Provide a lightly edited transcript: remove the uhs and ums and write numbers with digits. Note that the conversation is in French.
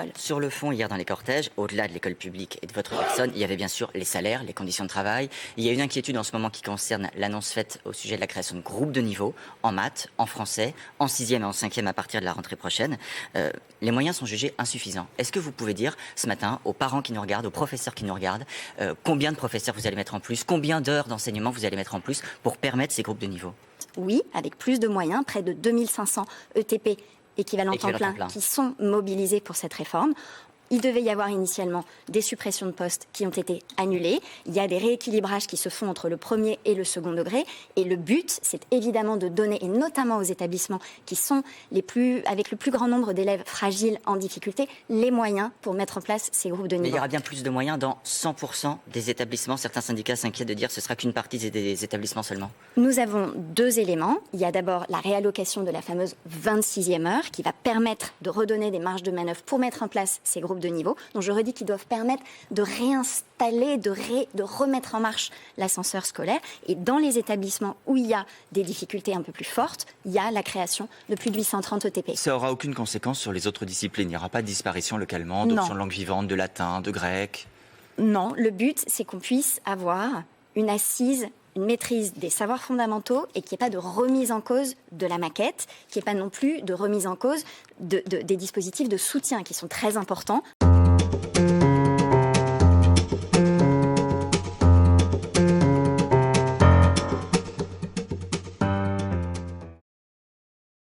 l'école. Sur le fond, hier dans les cortèges, au-delà de l'école publique et de votre personne, il y avait bien sûr les salaires, les conditions de travail. Il y a une inquiétude en ce moment qui concerne l'annonce faite au sujet de la création de groupes de niveau en maths, en français, en 6e et en 5e à partir de la rentrée prochaine. Les moyens sont jugés insuffisants. Est-ce que vous pouvez dire ce matin aux parents qui nous regardent, aux professeurs qui nous regardent, combien de professeurs vous allez mettre en plus, combien d'heures d'enseignement vous allez mettre en plus pour permettre ces groupes de niveau? Oui, avec plus de moyens, près de 2500 ETP équivalent temps plein qui sont mobilisés pour cette réforme. Il devait y avoir initialement des suppressions de postes qui ont été annulées. Il y a des rééquilibrages qui se font entre le premier et le second degré. Et le but, c'est évidemment de donner, et notamment aux établissements qui sont avec le plus grand nombre d'élèves fragiles en difficulté, les moyens pour mettre en place ces groupes de niveau. Mais il y aura bien plus de moyens dans 100% des établissements. Certains syndicats s'inquiètent de dire que ce sera qu'une partie des établissements seulement. Nous avons deux éléments. Il y a d'abord la réallocation de la fameuse 26e heure qui va permettre de redonner des marges de manœuvre pour mettre en place ces groupes de niveau, dont je redis qu'ils doivent permettre de réinstaller, de remettre en marche l'ascenseur scolaire. Et dans les établissements où il y a des difficultés un peu plus fortes, il y a la création de plus de 830 ETP. Ça n'aura aucune conséquence sur les autres disciplines? Il n'y aura pas de disparition localement, d'options de langue vivante, de latin, de grec? Non, le but, c'est qu'on puisse avoir une assise, une maîtrise des savoirs fondamentaux et qu'il n'y ait pas de remise en cause de la maquette, qu'il n'y ait pas non plus de remise en cause des dispositifs de soutien qui sont très importants.